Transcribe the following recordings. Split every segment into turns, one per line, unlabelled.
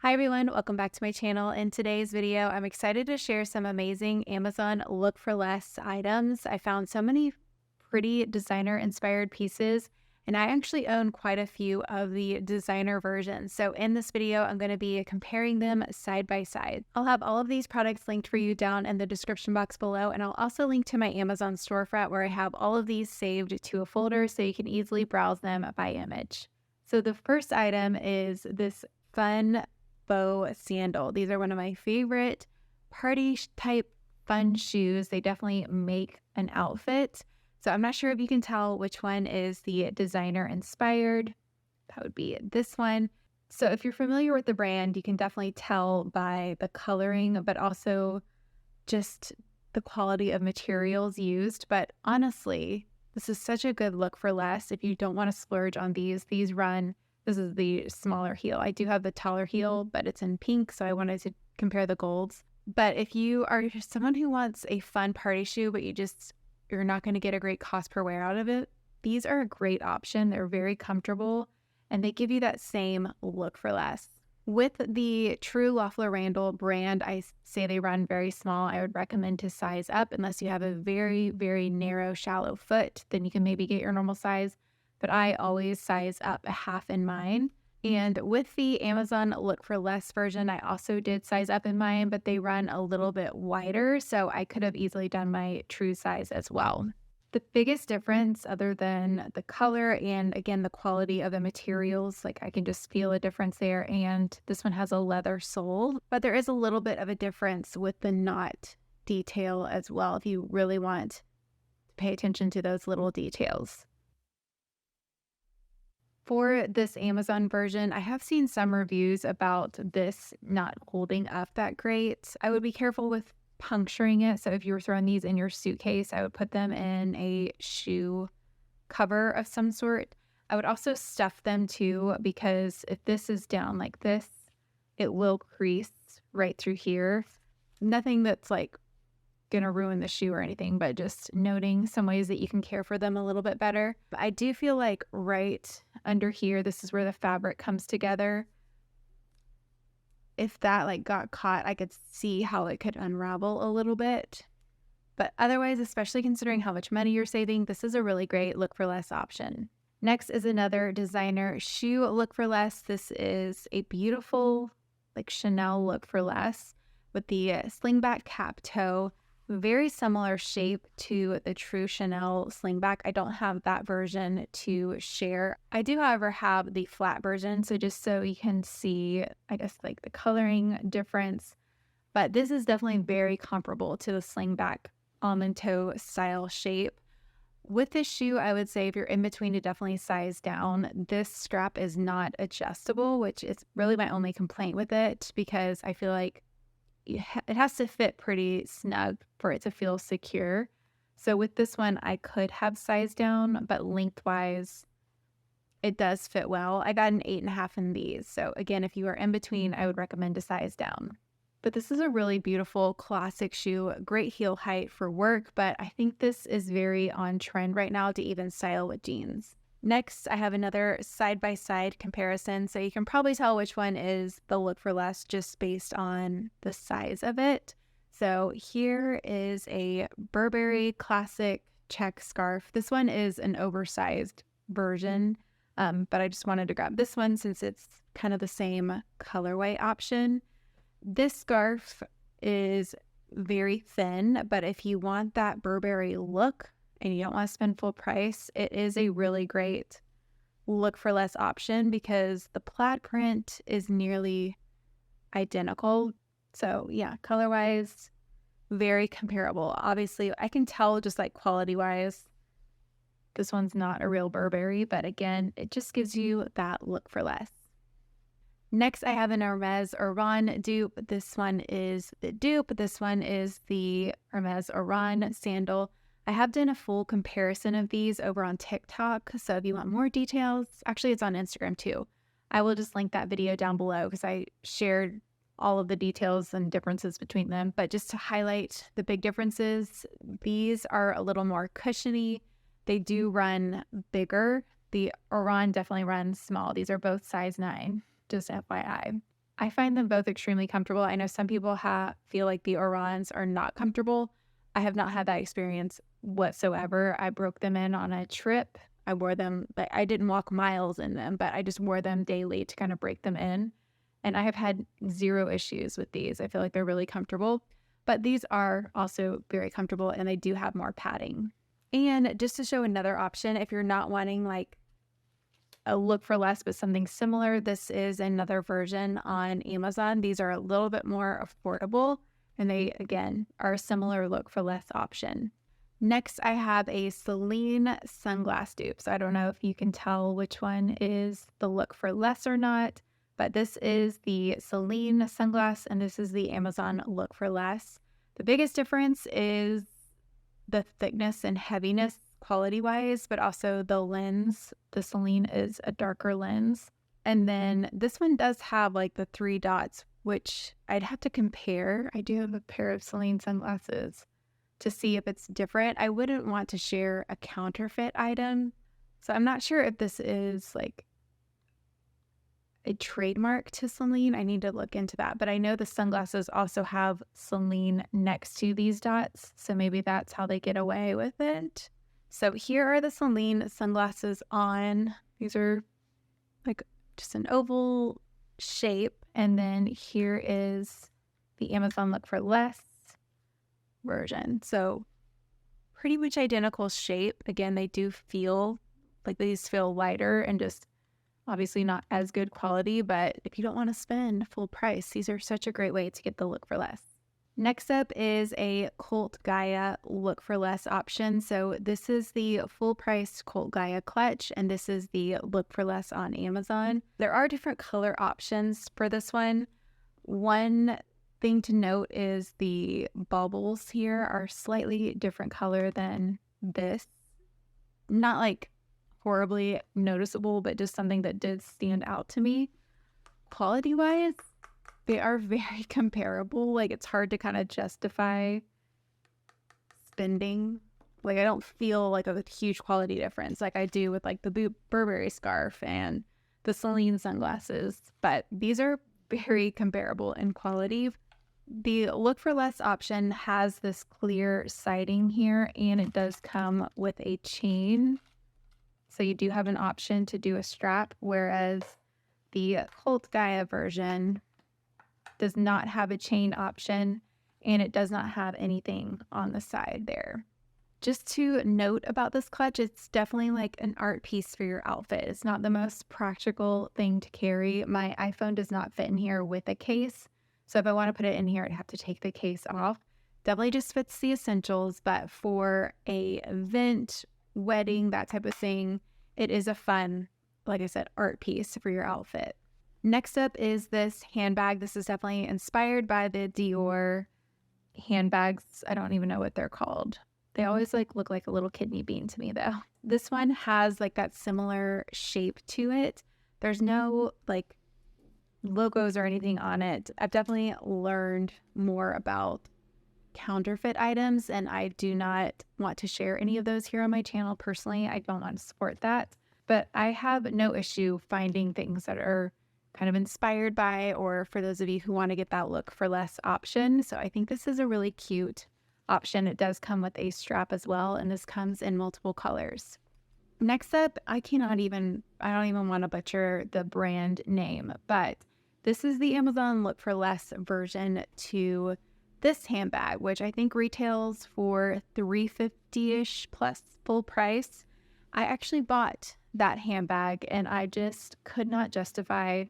Hi everyone, welcome back to my channel. In today's video, I'm excited to share some amazing Amazon look for less items. I found so many pretty designer inspired pieces, and I actually own quite a few of the designer versions. So in this video, I'm going to be comparing them side by side. I'll have all of these products linked for you down in the description box below, and I'll also link to my Amazon storefront where I have all of these saved to a folder so you can easily browse them by image. So the first item is this fun Faux Sandal. These are one of my favorite party type fun shoes. They definitely make an outfit. So I'm not sure if you can tell which one is the designer inspired. That would be this one. So if you're familiar with the brand, you can definitely tell by the coloring, but also just the quality of materials used. But honestly, this is such a good look for less. If you don't want to splurge on these run. This is the smaller heel. I do have the taller heel, but it's in pink, so I wanted to compare the golds. But if you are someone who wants a fun party shoe, but you're not going to get a great cost per wear out of it, these are a great option. They're very comfortable, and they give you that same look for less. With the true Loeffler Randall brand, I say they run very small. I would recommend to size up unless you have a very, very narrow, shallow foot. Then you can maybe get your normal size. But I always size up a half in mine. And with the Amazon Look for Less version, I also did size up in mine, but they run a little bit wider, so I could have easily done my true size as well. The biggest difference, other than the color and again, the quality of the materials, like I can just feel a difference there. And this one has a leather sole, but there is a little bit of a difference with the knot detail as well, if you really want to pay attention to those little details. For this Amazon version, I have seen some reviews about this not holding up that great. I would be careful with puncturing it. So if you were throwing these in your suitcase, I would put them in a shoe cover of some sort. I would also stuff them too, because if this is down like this, it will crease right through here. Nothing that's like gonna ruin the shoe or anything, but just noting some ways that you can care for them a little bit better. But I do feel like right under here, this is where the fabric comes together. If that like got caught, I could see how it could unravel a little bit. But otherwise, especially considering how much money you're saving, this is a really great look for less option. Next is another designer shoe look for less. This is a beautiful like Chanel look for less with the Slingback Cap Toe. Very similar shape to the true Chanel slingback. I don't have that version to share. I do, however, have the flat version, so just so you can see, I guess, like the coloring difference. But this is definitely very comparable to the slingback almond toe style shape. With this shoe, I would say if you're in between to definitely size down. This strap is not adjustable, which is really my only complaint with it, because I feel like it has to fit pretty snug for it to feel secure. So with this one, I could have sized down, but lengthwise, it does fit well. I got an 8.5 in these. So again, if you are in between, I would recommend to size down. But this is a really beautiful classic shoe, great heel height for work, but I think this is very on trend right now to even style with jeans. Next, I have another side-by-side comparison, so you can probably tell which one is the look for less just based on the size of it. So here is a Burberry classic check scarf. This one is an oversized version, but I just wanted to grab this one since it's kind of the same colorway option. This scarf is very thin, but if you want that Burberry look, and you don't want to spend full price, it is a really great look for less option because the plaid print is nearly identical. So yeah, color wise, very comparable. Obviously, I can tell just like quality wise, this one's not a real Burberry, but again, it just gives you that look for less. Next, I have an Hermes Oran dupe. This one is the dupe. This one is the Hermes Oran sandal. I have done a full comparison of these over on TikTok, so if you want more details, actually it's on Instagram too. I will just link that video down below because I shared all of the details and differences between them. But just to highlight the big differences, these are a little more cushiony. They do run bigger. The Oran definitely runs small. These are both size 9, just FYI. I find them both extremely comfortable. I know some people feel like the Orans are not comfortable. I have not had that experience whatsoever. I broke them in on a trip. I wore them, but I didn't walk miles in them, but I just wore them daily to kind of break them in. And I have had zero issues with these. I feel like they're really comfortable, but these are also very comfortable and they do have more padding. And just to show another option, if you're not wanting like a look for less, but something similar, this is another version on Amazon. These are a little bit more affordable and they, again, are a similar look for less option. Next, I have a Celine sunglass dupe. So I don't know if you can tell which one is the look for less or not, but this is the Celine sunglass and this is the Amazon look for less. The biggest difference is the thickness and heaviness quality-wise, but also the lens. The Celine is a darker lens. And then this one does have like the 3 dots, which I'd have to compare. I do have a pair of Celine sunglasses to see if it's different. I wouldn't want to share a counterfeit item. So I'm not sure if this is like a trademark to Celine. I need to look into that. But I know the sunglasses also have Celine next to these dots. So maybe that's how they get away with it. So here are the Celine sunglasses on. These are like just an oval shape. And then here is the Amazon look for less version. So pretty much identical shape. Again, they do feel like these feel lighter and just obviously not as good quality, but if you don't want to spend full price, these are such a great way to get the look for less. Next up is a Colt Gaia look for less option. So this is the full price Colt Gaia clutch, and this is the look for less on Amazon. There are different color options for this one. One thing to note is the bubbles here are slightly different color than this. Not like horribly noticeable, but just something that did stand out to me. Quality wise, they are very comparable. Like it's hard to kind of justify spending. Like I don't feel like a huge quality difference like I do with like the Burberry Scarf and the Celine sunglasses, but these are very comparable in quality. The look for less option has this clear siding here and it does come with a chain. So you do have an option to do a strap, whereas the Colt Gaia version does not have a chain option and it does not have anything on the side there. Just to note about this clutch, it's definitely like an art piece for your outfit. It's not the most practical thing to carry. My iPhone does not fit in here with a case. So if I want to put it in here, I'd have to take the case off. Definitely just fits the essentials, but for a event, wedding, that type of thing, it is a fun, like I said, art piece for your outfit. Next up is this handbag. This is definitely inspired by the Dior handbags. I don't even know what they're called. They always like look like a little kidney bean to me though. This one has like that similar shape to it. There's no like logos or anything on it. I've definitely learned more about counterfeit items and I do not want to share any of those here on my channel personally. I don't want to support that, but I have no issue finding things that are kind of inspired by, or for those of you who want to get that look for less option. So I think this is a really cute option. It does come with a strap as well, and this comes in multiple colors. Next up, I don't even want to butcher the brand name, but this is the Amazon look for less version to this handbag, which I think retails for $350-ish plus full price. I actually bought that handbag and I just could not justify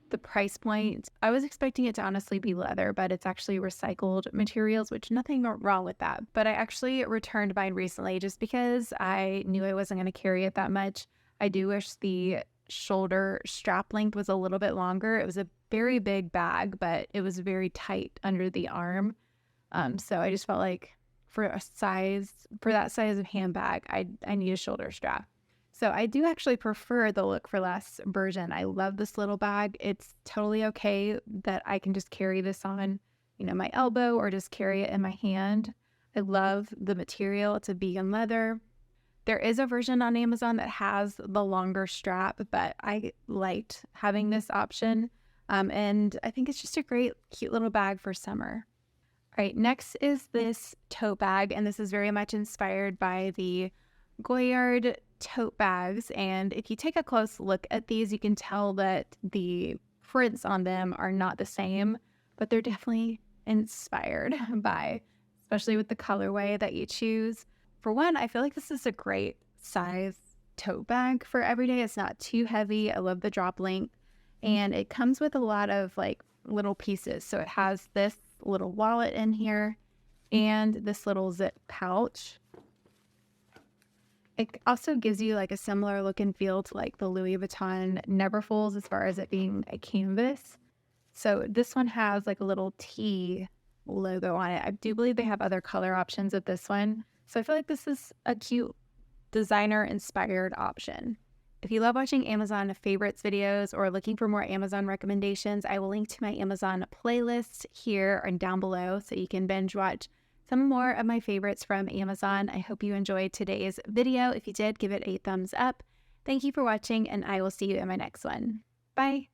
the price point. I was expecting it to honestly be leather, but it's actually recycled materials, which nothing wrong with that. But I actually returned mine recently just because I knew I wasn't going to carry it that much. I do wish the shoulder strap length was a little bit longer. It was a very big bag, but it was very tight under the arm. So I just felt like for that size of handbag, I need a shoulder strap. So I do actually prefer the look for less version. I love this little bag. It's totally okay that I can just carry this on, my elbow or just carry it in my hand. I love the material. It's a vegan leather. There is a version on Amazon that has the longer strap, but I liked having this option. And I think it's just a great, cute little bag for summer. All right, next is this tote bag, and this is very much inspired by the Goyard tote bags. And if you take a close look at these, you can tell that the prints on them are not the same, but they're definitely inspired by, especially with the colorway that you choose. For one, I feel like this is a great size tote bag for every day. It's not too heavy. I love the drop length, and it comes with a lot of like little pieces. So it has this little wallet in here and this little zip pouch. It also gives you like a similar look and feel to like the Louis Vuitton Neverfulls as far as it being a canvas. So this one has like a little T logo on it. I do believe they have other color options with this one. So I feel like this is a cute designer inspired option. If you love watching Amazon favorites videos or looking for more Amazon recommendations, I will link to my Amazon playlist here and down below so you can binge watch some more of my favorites from Amazon. I hope you enjoyed today's video. If you did, give it a thumbs up. Thank you for watching, and I will see you in my next one. Bye.